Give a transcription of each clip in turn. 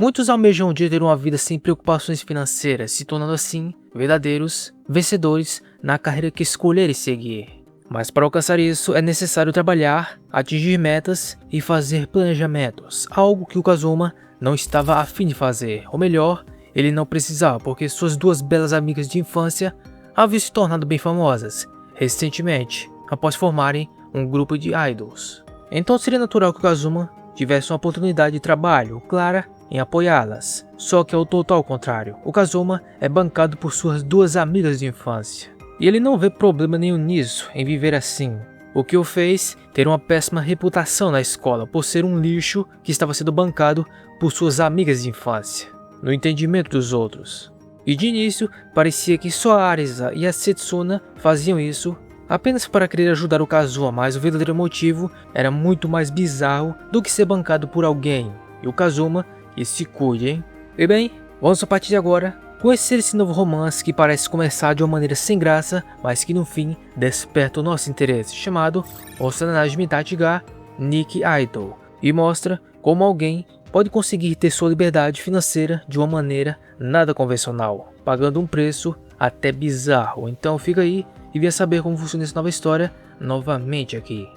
Muitos almejam um dia ter uma vida sem preocupações financeiras, se tornando assim verdadeiros vencedores na carreira que escolherem seguir. Mas para alcançar isso é necessário trabalhar, atingir metas e fazer planejamentos, algo que o Kazuma não estava a fim de fazer, ou melhor, ele não precisava porque suas duas belas amigas de infância haviam se tornado bem famosas recentemente, após formarem um grupo de idols. Então seria natural que o Kazuma tivesse uma oportunidade de trabalho clara em apoiá-las. Só que é o total contrário, o Kazuma é bancado por suas duas amigas de infância. E ele não vê problema nenhum nisso, em viver assim. O que o fez ter uma péssima reputação na escola por ser um lixo que estava sendo bancado por suas amigas de infância, no entendimento dos outros. E de início, parecia que só a Arisa e a Setsuna faziam isso apenas para querer ajudar o Kazuma, mas o verdadeiro motivo era muito mais bizarro do que ser bancado por alguém. E o Kazuma, que se cuide, hein? E bem, vamos a partir de agora conhecer esse novo romance que parece começar de uma maneira sem graça, mas que no fim desperta o nosso interesse, chamado Osanage Mitachi ga Nikki Idol, e mostra como alguém pode conseguir ter sua liberdade financeira de uma maneira nada convencional, pagando um preço até bizarro. Então fica aí e venha saber como funciona essa nova história novamente aqui.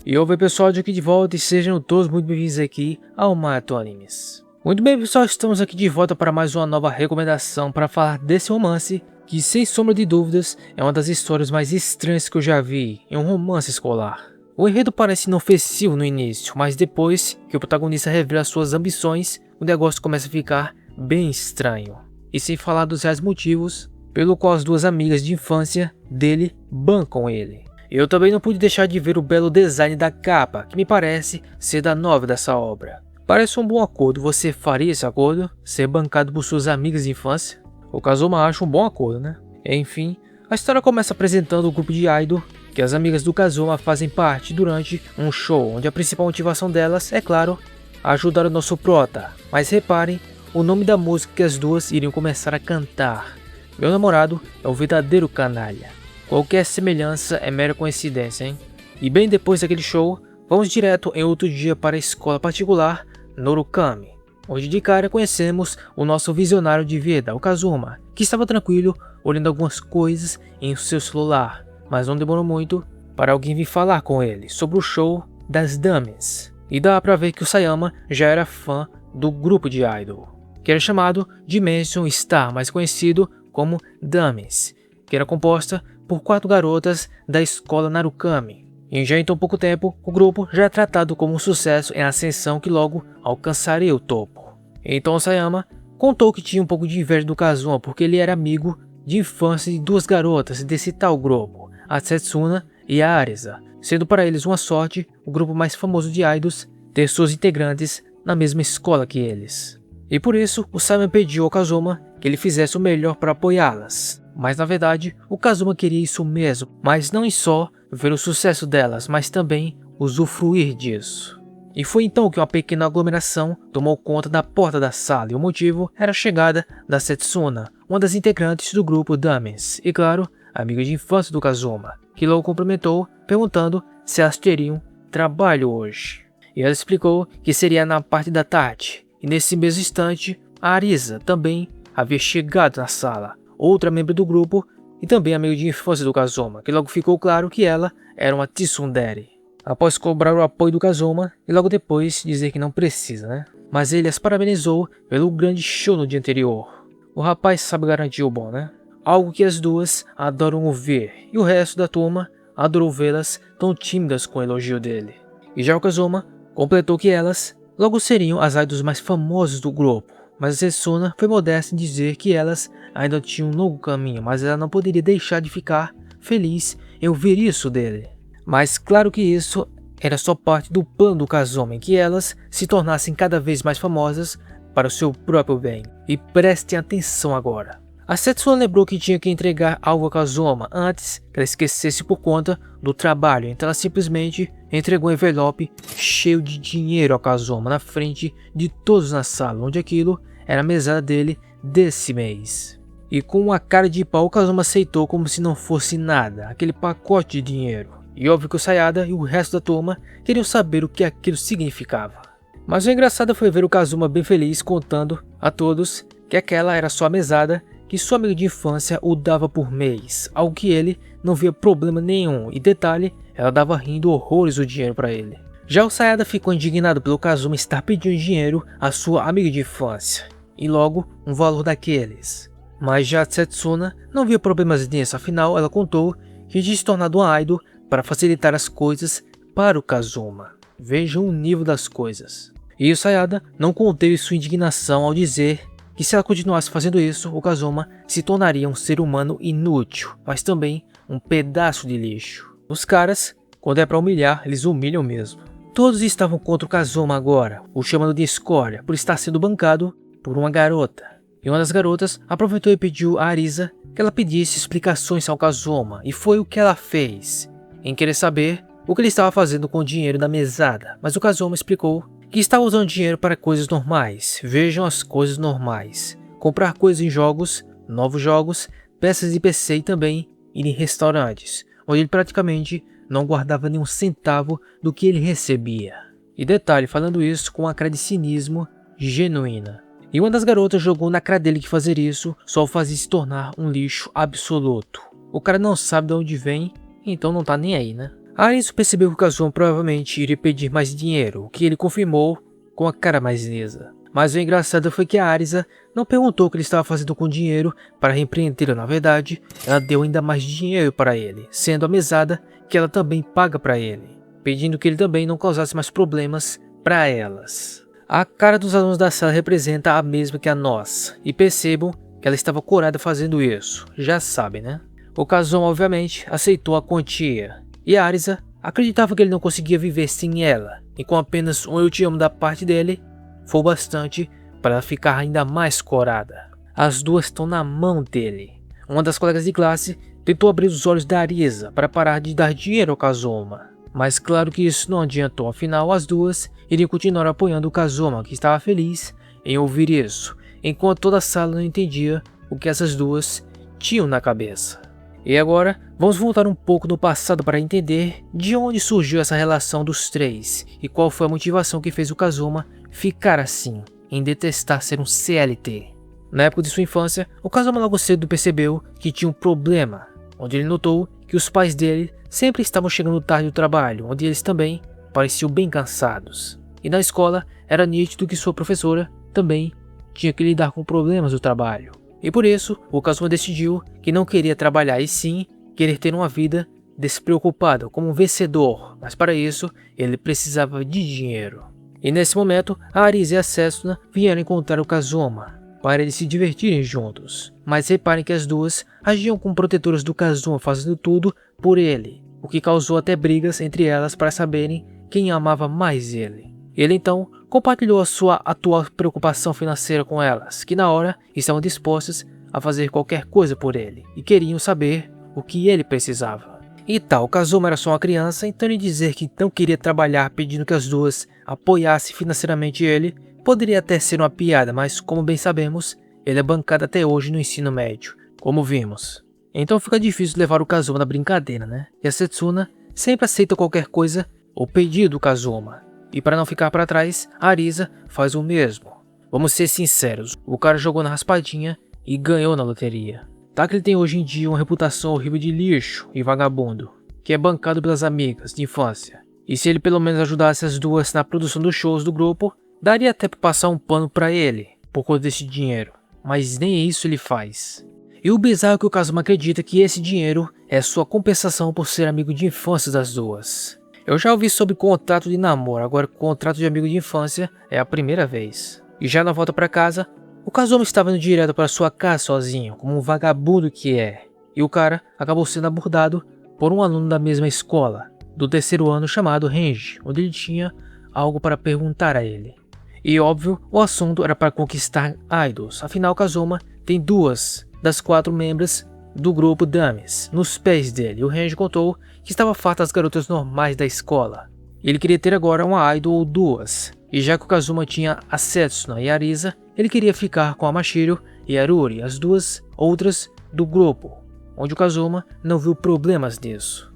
E oi pessoal, de aqui de volta e sejam todos muito bem-vindos aqui ao Maratona Animes. Muito bem pessoal, estamos aqui de volta para mais uma nova recomendação para falar desse romance que sem sombra de dúvidas é uma das histórias mais estranhas que eu já vi em um romance escolar. O enredo parece inofensivo no início, mas depois que o protagonista revela suas ambições, o negócio começa a ficar bem estranho. E sem falar dos reais motivos pelo qual as duas amigas de infância dele bancam ele. Eu também não pude deixar de ver o belo design da capa, que me parece ser da nova dessa obra. Parece um bom acordo. Você faria esse acordo? Ser bancado por suas amigas de infância? O Kazuma acha um bom acordo, né? Enfim, a história começa apresentando o grupo de idol que as amigas do Kazuma fazem parte durante um show, onde a principal motivação delas, é claro, ajudar o nosso prota. Mas reparem o nome da música que as duas iriam começar a cantar. Meu namorado é o verdadeiro canalha. Qualquer semelhança é mera coincidência, hein? E bem depois daquele show, vamos direto em outro dia para a escola particular Norukami, onde de cara conhecemos o nosso visionário de vida, o Kazuma, que estava tranquilo olhando algumas coisas em seu celular, mas não demorou muito para alguém vir falar com ele sobre o show das dames. E dá pra ver que o Sayama já era fã do grupo de idol, que era chamado Dimension Star, mais conhecido como Dames, que era composta por 4 garotas da escola Narukami. Em já em tão pouco tempo, o grupo já é tratado como um sucesso em ascensão que logo alcançaria o topo. Então Sayama contou que tinha um pouco de inveja do Kazuma porque ele era amigo de infância de 2 garotas desse tal grupo, a Setsuna e a Arisa, sendo para eles uma sorte o grupo mais famoso de idols ter seus integrantes na mesma escola que eles. E por isso, o Sayama pediu ao Kazuma que ele fizesse o melhor para apoiá-las. Mas na verdade, o Kazuma queria isso mesmo, mas não em só ver o sucesso delas, mas também usufruir disso. E foi então que uma pequena aglomeração tomou conta da porta da sala, e o motivo era a chegada da Setsuna, uma das integrantes do grupo Dames, e claro, amiga de infância do Kazuma, que logo cumprimentou, perguntando se elas teriam trabalho hoje. E ela explicou que seria na parte da tarde, e nesse mesmo instante, a Arisa também havia chegado na sala, outra membro do grupo e também amigo de infância do Kazuma, que logo ficou claro que ela era uma tsundere. Após cobrar o apoio do Kazuma e logo depois dizer que não precisa, né? Mas ele as parabenizou pelo grande show no dia anterior. O rapaz sabe garantir o bom, né? Algo que as duas adoram ouvir, e o resto da turma adorou vê-las tão tímidas com o elogio dele. E já o Kazuma completou que elas logo seriam as idols mais famosas do grupo. Mas a Setsuna foi modesta em dizer que elas ainda tinham um longo caminho, mas ela não poderia deixar de ficar feliz em ouvir isso dele. Mas claro que isso era só parte do plano do Kazuma, em que elas se tornassem cada vez mais famosas para o seu próprio bem. E prestem atenção agora. A Setsuna lembrou que tinha que entregar algo a Kazuma antes que ela esquecesse por conta do trabalho, então ela simplesmente entregou um envelope cheio de dinheiro a Kazuma na frente de todos na sala, onde aquilo era a mesada dele desse mês. E com uma cara de pau, o Kazuma aceitou como se não fosse nada aquele pacote de dinheiro. e óbvio que o Sayada e o resto da turma queriam saber o que aquilo significava. Mas o engraçado foi ver o Kazuma bem feliz contando a todos que aquela era só a mesada que seu amigo de infância o dava por mês, algo que ele não via problema nenhum, e detalhe, ela dava rindo horrores o dinheiro para ele. Já o Sayada ficou indignado pelo Kazuma estar pedindo dinheiro à sua amiga de infância, e logo um valor daqueles. Mas já a Setsuna não via problemas nisso, afinal ela contou que tinha se tornado uma idol para facilitar as coisas para o Kazuma. Vejam o nível das coisas. E o Sayada não conteve sua indignação ao dizer que se ela continuasse fazendo isso, o Kazuma se tornaria um ser humano inútil, mas também um pedaço de lixo. Os caras, quando é pra humilhar, eles humilham mesmo. Todos estavam contra o Kazuma agora, o chamando de escória por estar sendo bancado por uma garota. E uma das garotas aproveitou e pediu a Arisa que ela pedisse explicações ao Kazuma, e foi o que ela fez, em querer saber o que ele estava fazendo com o dinheiro da mesada, mas o Kazuma explicou que estava usando dinheiro para coisas normais. Vejam as coisas normais: comprar coisas em jogos, novos jogos, peças de PC e também ir em restaurantes, onde ele praticamente não guardava nenhum centavo do que ele recebia. E detalhe, falando isso com uma cara de cinismo genuína. E uma das garotas jogou na cara dele que fazer isso só o fazia se tornar um lixo absoluto. O cara não sabe de onde vem, então não tá nem aí, né? A Arisa percebeu que o Kazuma provavelmente iria pedir mais dinheiro, o que ele confirmou com a cara mais lisa. Mas o engraçado foi que a Arisa não perguntou o que ele estava fazendo com o dinheiro para repreendê-lo. Na verdade, ela deu ainda mais dinheiro para ele, sendo a mesada que ela também paga para ele, pedindo que ele também não causasse mais problemas para elas. A cara dos alunos da sala representa a mesma que a nossa, e percebam que ela estava corada fazendo isso, já sabem, né? O Kazuma obviamente aceitou a quantia. E a Arisa acreditava que ele não conseguia viver sem ela, e com apenas um eu te amo da parte dele, foi bastante para ela ficar ainda mais corada. As duas estão na mão dele. Uma das colegas de classe tentou abrir os olhos da Arisa para parar de dar dinheiro ao Kazuma, mas claro que isso não adiantou, afinal as duas iriam continuar apoiando o Kazuma, que estava feliz em ouvir isso, enquanto toda a sala não entendia o que essas duas tinham na cabeça. E agora, vamos voltar um pouco no passado para entender de onde surgiu essa relação dos três e qual foi a motivação que fez o Kazuma ficar assim, em detestar ser um CLT. Na época de sua infância, o Kazuma logo cedo percebeu que tinha um problema, onde ele notou que os pais dele sempre estavam chegando tarde do trabalho, onde eles também pareciam bem cansados. E na escola, era nítido que sua professora também tinha que lidar com problemas do trabalho. E por isso, o Kazuma decidiu que não queria trabalhar e sim querer ter uma vida despreocupada, como um vencedor, mas para isso ele precisava de dinheiro. E nesse momento, a Arisa e a Setsuna vieram encontrar o Kazuma para eles se divertirem juntos. Mas reparem que as duas agiam como protetoras do Kazuma, fazendo tudo por ele, o que causou até brigas entre elas para saberem quem amava mais ele. Ele então compartilhou a sua atual preocupação financeira com elas, que na hora estavam dispostas a fazer qualquer coisa por ele e queriam saber o que ele precisava. E tal, o Kazuma era só uma criança, então ele dizer que não queria trabalhar pedindo que as duas apoiassem financeiramente ele poderia até ser uma piada, mas como bem sabemos, ele é bancado até hoje no ensino médio, como vimos. Então fica difícil levar o Kazuma na brincadeira, né? E a Setsuna sempre aceita qualquer coisa ou pedido do Kazuma. E para não ficar para trás, a Arisa faz o mesmo. Vamos ser sinceros, o cara jogou na raspadinha e ganhou na loteria. Tá que ele tem hoje em dia uma reputação horrível de lixo e vagabundo, que é bancado pelas amigas de infância. E se ele pelo menos ajudasse as duas na produção dos shows do grupo, daria até para passar um pano para ele, por conta desse dinheiro. Mas nem isso ele faz. E o bizarro é que o Kazuma acredita que esse dinheiro é sua compensação por ser amigo de infância das duas. Eu já ouvi sobre contrato de namoro, agora contrato de amigo de infância é a primeira vez. E já na volta para casa, o Kazuma estava indo direto para sua casa sozinho, como um vagabundo que é. E o cara acabou sendo abordado por um aluno da mesma escola, do terceiro ano, chamado Renji, onde ele tinha algo para perguntar a ele. E óbvio, o assunto era para conquistar idols, afinal Kazuma tem duas das 4 membros do grupo Dummies nos pés dele. O Renji contou que estava farto das garotas normais da escola. Ele queria ter agora uma idol ou duas. E já que o Kazuma tinha a Setsuna e a Arisa, ele queria ficar com a Mashiro e a Ruri, as duas outras do grupo, onde o Kazuma não viu problemas nisso.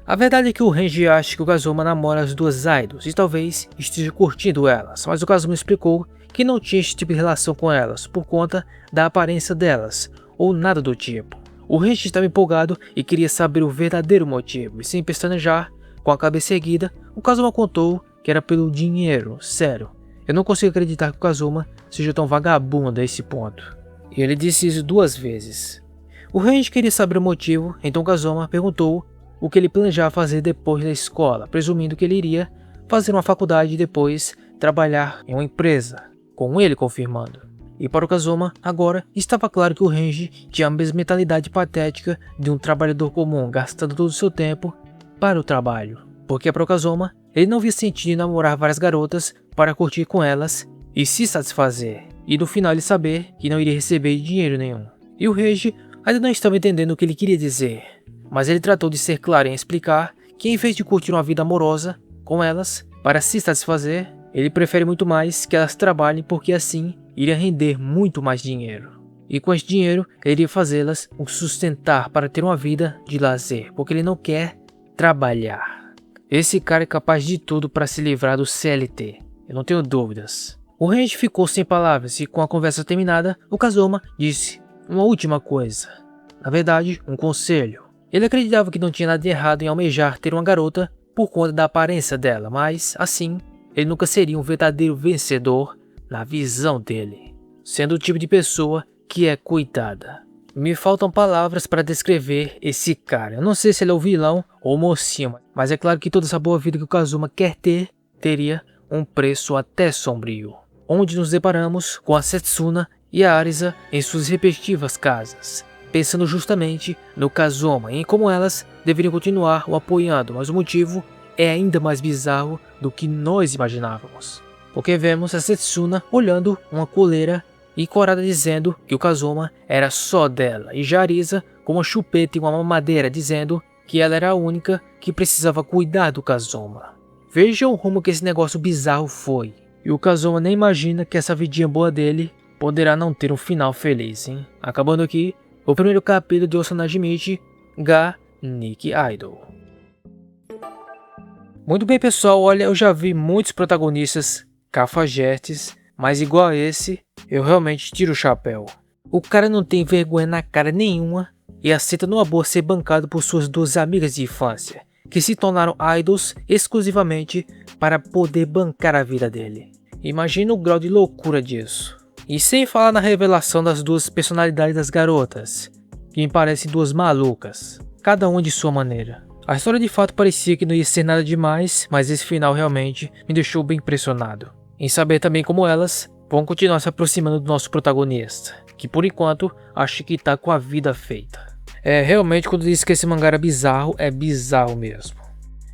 A verdade é que o Renji acha que o Kazuma namora as duas idols e talvez esteja curtindo elas, mas o Kazuma explicou que não tinha esse tipo de relação com elas por conta da aparência delas, ou nada do tipo. O Renji estava empolgado e queria saber o verdadeiro motivo, e sem pestanejar, com a cabeça erguida, o Kazuma contou que era pelo dinheiro. Sério, eu não consigo acreditar que o Kazuma seja tão vagabundo a esse ponto. E ele disse isso 2 vezes. O Renji queria saber o motivo, então Kazuma perguntou o que ele planejava fazer depois da escola, presumindo que ele iria fazer uma faculdade e depois trabalhar em uma empresa, com ele confirmando. E para o Kazuma, agora, estava claro que o Renji tinha a mesma mentalidade patética de um trabalhador comum, gastando todo o seu tempo para o trabalho. Porque para o Kazuma, ele não via sentido em namorar várias garotas para curtir com elas e se satisfazer, e no final ele saber que não iria receber dinheiro nenhum. E o Renji ainda não estava entendendo o que ele queria dizer, mas ele tratou de ser claro em explicar que em vez de curtir uma vida amorosa com elas para se satisfazer, ele prefere muito mais que elas trabalhem porque assim iria render muito mais dinheiro. E com esse dinheiro, ele iria fazê-las o sustentar para ter uma vida de lazer, porque ele não quer trabalhar. Esse cara é capaz de tudo para se livrar do CLT, eu não tenho dúvidas. O Renji ficou sem palavras e com a conversa terminada, o Kazuma disse uma última coisa. Na verdade, um conselho. Ele acreditava que não tinha nada de errado em almejar ter uma garota por conta da aparência dela, mas assim, ele nunca seria um verdadeiro vencedor na visão dele, sendo o tipo de pessoa que é coitada. Me faltam palavras para descrever esse cara. Eu não sei se ele é o vilão ou o mocinho, mas é claro que toda essa boa vida que o Kazuma quer ter, teria um preço até sombrio. Onde nos deparamos com a Setsuna e a Arisa em suas respectivas casas, pensando justamente no Kazuma e em como elas deveriam continuar o apoiando, mas o motivo é ainda mais bizarro do que nós imaginávamos. Porque vemos a Setsuna olhando uma coleira e corada dizendo que o Kazuma era só dela, e já Arisa com uma chupeta e uma mamadeira dizendo que ela era a única que precisava cuidar do Kazuma. Vejam o rumo que esse negócio bizarro foi. E o Kazuma nem imagina que essa vidinha boa dele poderá não ter um final feliz, hein? Acabando aqui o primeiro capítulo de Osanagi Michi ga Nikki Idol. Muito bem, pessoal, olha, eu já vi muitos protagonistas cafajestes, mas igual a esse, eu realmente tiro o chapéu. O cara não tem vergonha na cara nenhuma e aceita numa boa ser bancado por suas 2 amigas de infância, que se tornaram idols exclusivamente para poder bancar a vida dele. Imagina o grau de loucura disso. E sem falar na revelação das 2 personalidades das garotas, que me parecem 2 malucas, cada uma de sua maneira. A história de fato parecia que não ia ser nada demais, mas esse final realmente me deixou bem impressionado. Em saber também como elas vão continuar se aproximando do nosso protagonista, que por enquanto acho que tá com a vida feita. Realmente quando eu disse que esse mangá era bizarro, é bizarro mesmo.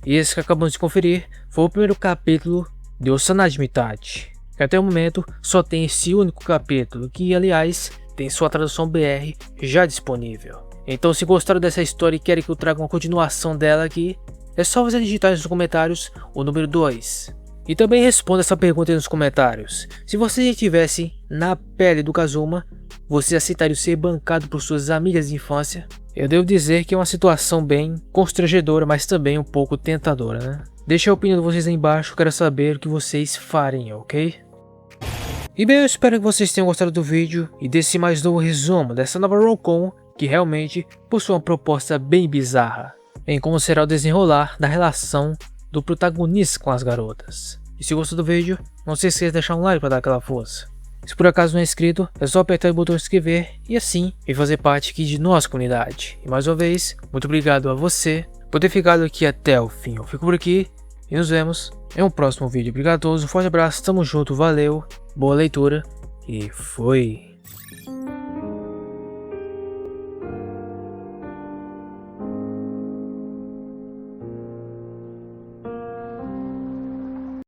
E esse que acabamos de conferir foi o primeiro capítulo de Osanagi Mitachi, que até o momento só tem esse único capítulo, que aliás tem sua tradução BR já disponível. Então se gostaram dessa história e querem que eu traga uma continuação dela aqui, é só você digitar nos comentários o número 2. E também responda essa pergunta aí nos comentários. Se você estivesse na pele do Kazuma, você aceitaria ser bancado por suas amigas de infância? Eu devo dizer que é uma situação bem constrangedora, mas também um pouco tentadora, né? Deixa a opinião de vocês aí embaixo, quero saber o que vocês farem, ok? E bem, eu espero que vocês tenham gostado do vídeo e desse mais novo resumo dessa nova rom-com, que realmente possui uma proposta bem bizarra em como será o desenrolar da relação do protagonista com as garotas. E se gostou do vídeo, não se esqueça de deixar um like para dar aquela força. Se por acaso não é inscrito, é só apertar o botão de inscrever e assim vir fazer parte aqui de nossa comunidade. E mais uma vez, muito obrigado a você por ter ficado aqui até o fim. Eu fico por aqui e nos vemos em um próximo vídeo. Obrigado a todos, um forte abraço, tamo junto, valeu, boa leitura e fui!